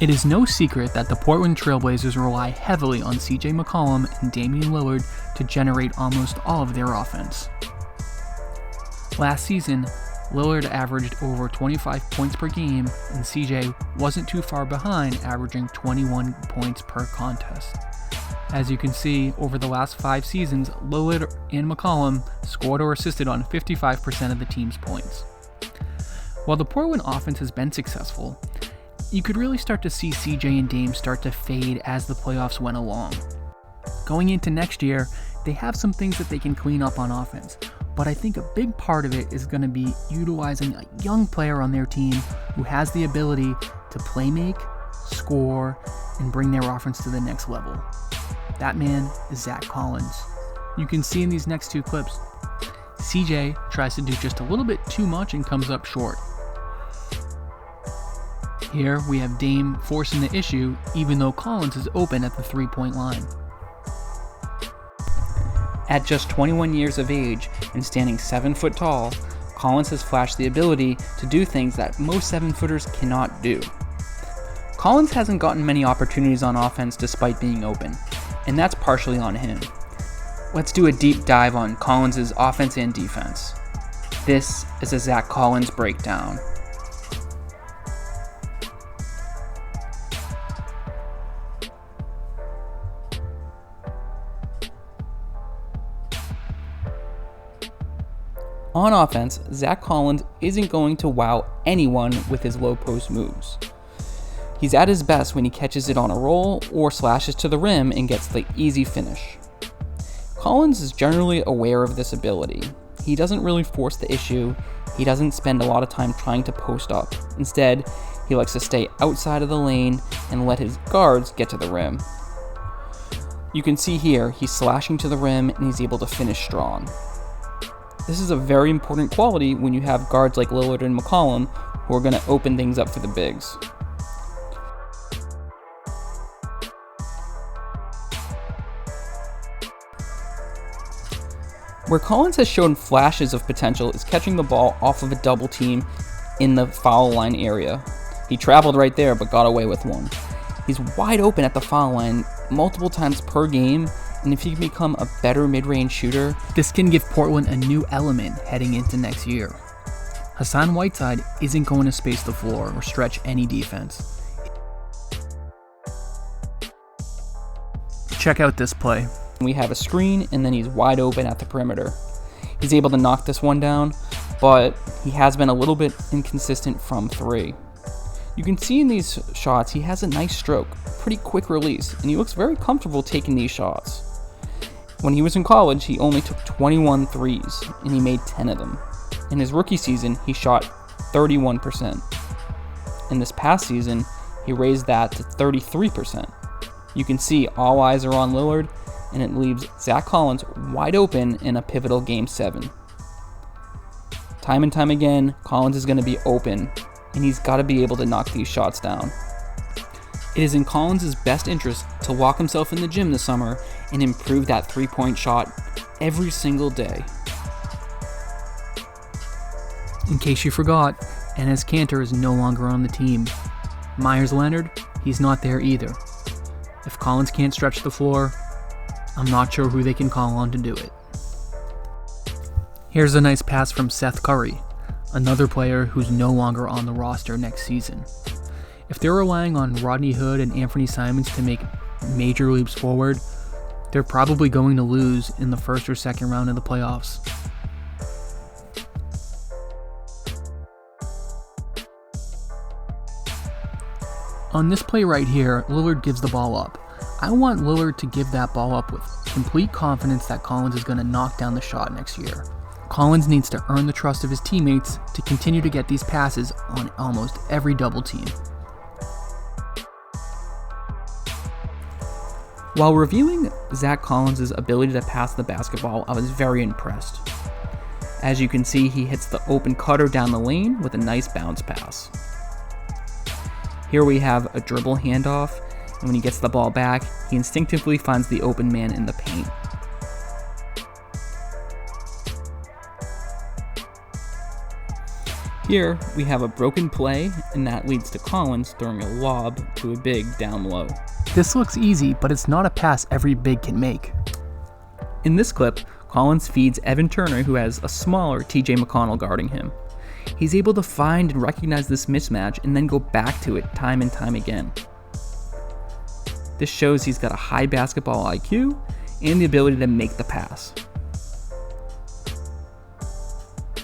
It is no secret that the Portland Trailblazers rely heavily on CJ McCollum and Damian Lillard to generate almost all of their offense. Last season, Lillard averaged over 25 points per game, and CJ wasn't too far behind, averaging 21 points per contest. As you can see, over the last 5 seasons, Lillard and McCollum scored or assisted on 55% of the team's points. While the Portland offense has been successful, you could really start to see CJ and Dame start to fade as the playoffs went along. Going into next year, they have some things that they can clean up on offense, but I think a big part of it is going to be utilizing a young player on their team who has the ability to play make, score, and bring their offense to the next level. That man is Zach Collins. You can see in these next 2 clips, CJ tries to do just a little bit too much and comes up short. Here we have Dame forcing the issue even though Collins is open at the 3-point line. At just 21 years of age and standing 7 foot tall, Collins has flashed the ability to do things that most 7-footers cannot do. Collins hasn't gotten many opportunities on offense despite being open, and that's partially on him. Let's do a deep dive on Collins' offense and defense. This is a Zach Collins breakdown. On offense, Zach Collins isn't going to wow anyone with his low post moves. He's at his best when he catches it on a roll or slashes to the rim and gets the easy finish. Collins is generally aware of this ability. He doesn't really force the issue. He doesn't spend a lot of time trying to post up. Instead, he likes to stay outside of the lane and let his guards get to the rim. You can see here, he's slashing to the rim and he's able to finish strong. This is a very important quality when you have guards like Lillard and McCollum who are going to open things up for the bigs. Where Collins has shown flashes of potential is catching the ball off of a double team in the foul line area. He traveled right there but got away with one. He's wide open at the foul line multiple times per game, and if he can become a better mid-range shooter, this can give Portland a new element heading into next year. Hassan Whiteside isn't going to space the floor or stretch any defense. Check out this play. We have a screen and then he's wide open at the perimeter. He's able to knock this one down, but he has been a little bit inconsistent from 3. You can see in these shots he has a nice stroke, pretty quick release, and he looks very comfortable taking these shots. When he was in college, he only took 21 threes, and he made 10 of them. In his rookie season, he shot 31%. In this past season, he raised that to 33%. You can see all eyes are on Lillard, and it leaves Zach Collins wide open in a pivotal Game 7. Time and time again, Collins is going to be open, and he's got to be able to knock these shots down. It is in Collins' best interest to lock himself in the gym this summer and improve that 3-point shot every single day. In case you forgot, Enes Kanter is no longer on the team. Myers Leonard, he's not there either. If Collins can't stretch the floor, I'm not sure who they can call on to do it. Here's a nice pass from Seth Curry, another player who's no longer on the roster next season. If they're relying on Rodney Hood and Anthony Simons to make major leaps forward, they're probably going to lose in the first or second round of the playoffs. On this play right here, Lillard gives the ball up. I want Lillard to give that ball up with complete confidence that Collins is going to knock down the shot next year. Collins needs to earn the trust of his teammates to continue to get these passes on almost every double team. While reviewing Zach Collins' ability to pass the basketball, I was very impressed. As you can see, he hits the open cutter down the lane with a nice bounce pass. Here we have a dribble handoff, and when he gets the ball back, he instinctively finds the open man in the paint. Here, we have a broken play, and that leads to Collins throwing a lob to a big down low. This looks easy, but it's not a pass every big can make. In this clip, Collins feeds Evan Turner, who has a smaller TJ McConnell guarding him. He's able to find and recognize this mismatch and then go back to it time and time again. This shows he's got a high basketball IQ and the ability to make the pass.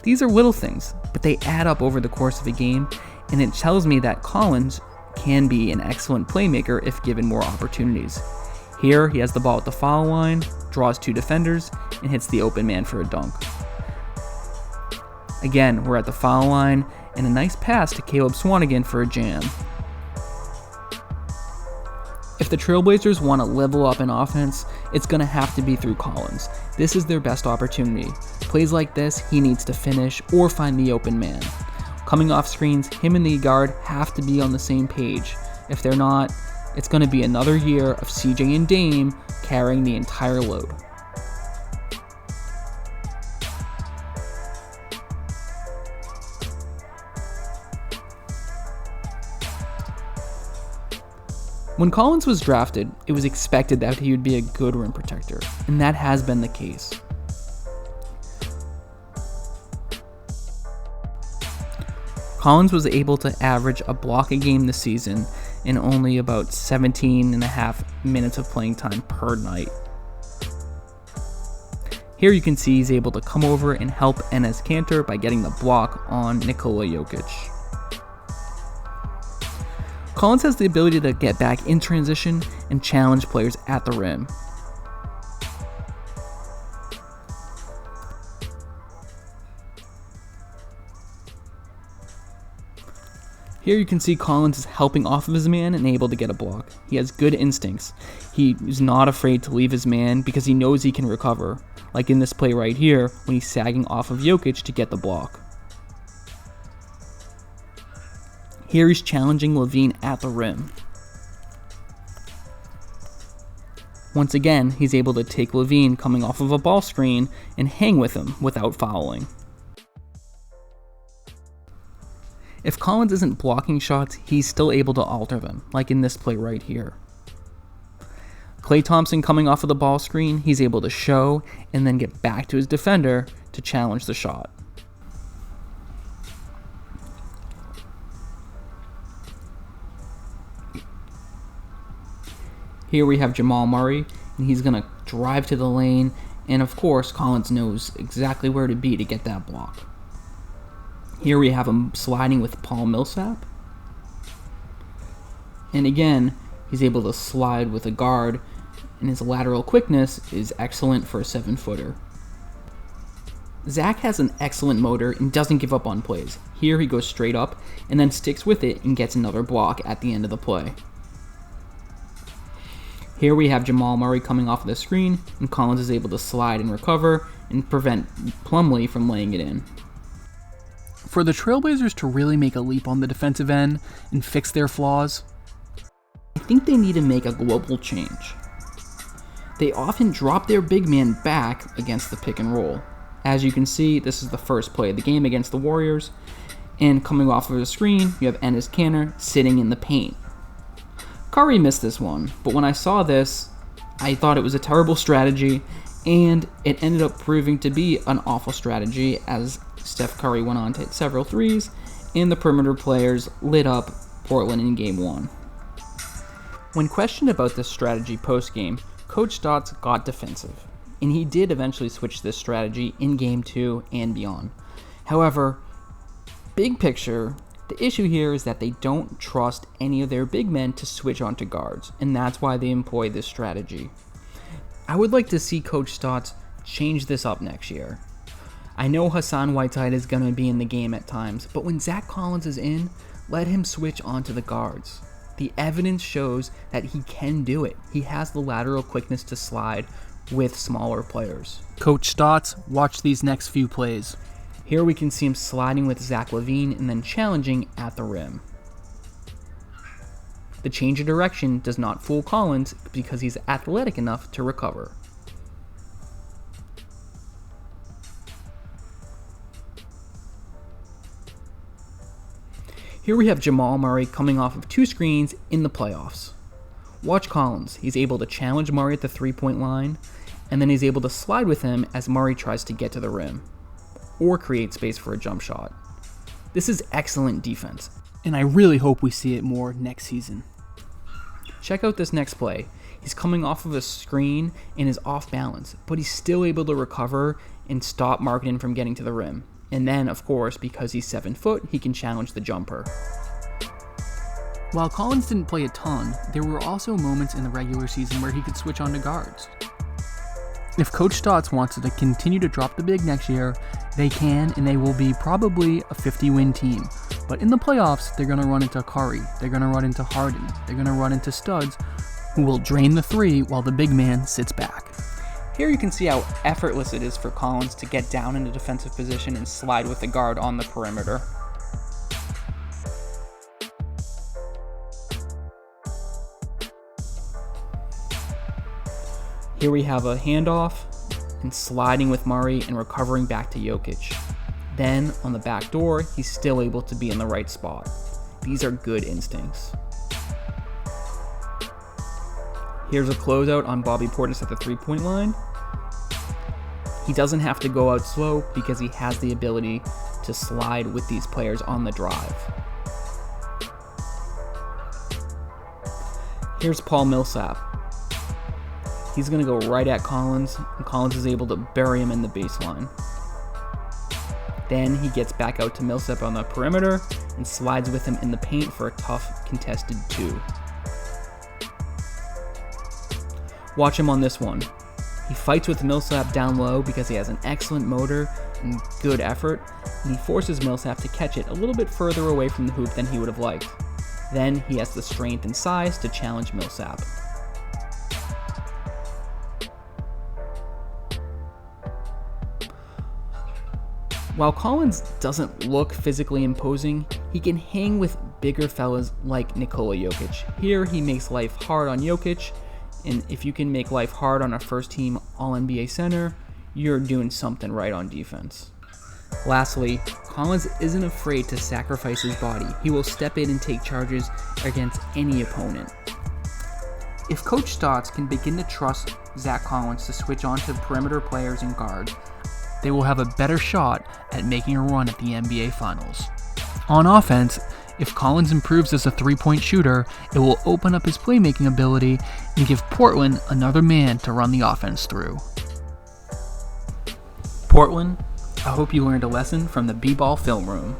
These are little things, but they add up over the course of a game, and it tells me that Collins can be an excellent playmaker if given more opportunities. Here, he has the ball at the foul line, draws 2 defenders, and hits the open man for a dunk. Again, we're at the foul line, and a nice pass to Caleb Swanigan for a jam. If the Trailblazers want to level up in offense, it's going to have to be through Collins. This is their best opportunity. Plays like this, he needs to finish or find the open man. Coming off screens, him and the guard have to be on the same page. If they're not, it's going to be another year of CJ and Dame carrying the entire load. When Collins was drafted, it was expected that he would be a good rim protector, and that has been the case. Collins was able to average a block a game this season in only about 17 and a half minutes of playing time per night. Here you can see he's able to come over and help Enes Kanter by getting the block on Nikola Jokic. Collins has the ability to get back in transition and challenge players at the rim. Here you can see Collins is helping off of his man and able to get a block. He has good instincts. He is not afraid to leave his man because he knows he can recover, like in this play right here when he's sagging off of Jokic to get the block. Here he's challenging LaVine at the rim. Once again, he's able to take LaVine coming off of a ball screen and hang with him without fouling. If Collins isn't blocking shots, he's still able to alter them, like in this play right here. Klay Thompson coming off of the ball screen, he's able to show and then get back to his defender to challenge the shot. Here we have Jamal Murray, and he's going to drive to the lane, and of course, Collins knows exactly where to be to get that block. Here we have him sliding with Paul Millsap. And again, he's able to slide with a guard, and his lateral quickness is excellent for a 7-footer. Zach has an excellent motor and doesn't give up on plays. Here he goes straight up, and then sticks with it and gets another block at the end of the play. Here we have Jamal Murray coming off of the screen, and Collins is able to slide and recover and prevent Plumlee from laying it in. For the Trailblazers to really make a leap on the defensive end and fix their flaws, I think they need to make a global change. They often drop their big man back against the pick and roll. As you can see, this is the first play of the game against the Warriors, and coming off of the screen, you have Enes Kanter sitting in the paint. Curry missed this one, but when I saw this, I thought it was a terrible strategy, and it ended up proving to be an awful strategy as Steph Curry went on to hit several threes, and the perimeter players lit up Portland in Game 1. When questioned about this strategy post-game, Coach Stotts got defensive, and he did eventually switch this strategy in Game 2 and beyond. However, big picture, the issue here is that they don't trust any of their big men to switch onto guards, and that's why they employ this strategy. I would like to see Coach Stotts change this up next year. I know Hassan Whiteside is going to be in the game at times, but when Zach Collins is in, let him switch onto the guards. The evidence shows that he can do it. He has the lateral quickness to slide with smaller players. Coach Stotts, watch these next few plays. Here we can see him sliding with Zach LaVine and then challenging at the rim. The change of direction does not fool Collins because he's athletic enough to recover. Here we have Jamal Murray coming off of 2 screens in the playoffs. Watch Collins. He's able to challenge Murray at the 3-point line, and then he's able to slide with him as Murray tries to get to the rim, or create space for a jump shot. This is excellent defense, and I really hope we see it more next season. Check out this next play. He's coming off of a screen and is off balance, but he's still able to recover and stop Markkanen from getting to the rim. And then, of course, because he's 7 foot, he can challenge the jumper. While Collins didn't play a ton, there were also moments in the regular season where he could switch on to guards. If Coach Stotts wants to continue to drop the big next year, they can, and they will be probably a 50-win team. But in the playoffs, they're going to run into Curry, they're going to run into Harden, they're going to run into studs who will drain the 3 while the big man sits back. Here you can see how effortless it is for Collins to get down in a defensive position and slide with the guard on the perimeter. Here we have a handoff and sliding with Murray and recovering back to Jokic. Then on the back door, he's still able to be in the right spot. These are good instincts. Here's a closeout on Bobby Portis at the 3-point line. He doesn't have to go out slow because he has the ability to slide with these players on the drive. Here's Paul Millsap. He's going to go right at Collins, and Collins is able to bury him in the baseline. Then he gets back out to Millsap on the perimeter and slides with him in the paint for a tough contested 2. Watch him on this one. He fights with Millsap down low because he has an excellent motor and good effort, and he forces Millsap to catch it a little bit further away from the hoop than he would have liked. Then he has the strength and size to challenge Millsap. While Collins doesn't look physically imposing, he can hang with bigger fellas like Nikola Jokic. Here he makes life hard on Jokic, and if you can make life hard on a first-team All-NBA center, you're doing something right on defense. Lastly, Collins isn't afraid to sacrifice his body. He will step in and take charges against any opponent. If Coach Stotts can begin to trust Zach Collins to switch on to perimeter players and guards, they will have a better shot at making a run at the NBA Finals. On offense, if Collins improves as a 3-point shooter, it will open up his playmaking ability and give Portland another man to run the offense through. Portland, I hope you learned a lesson from the B-Ball Film Room.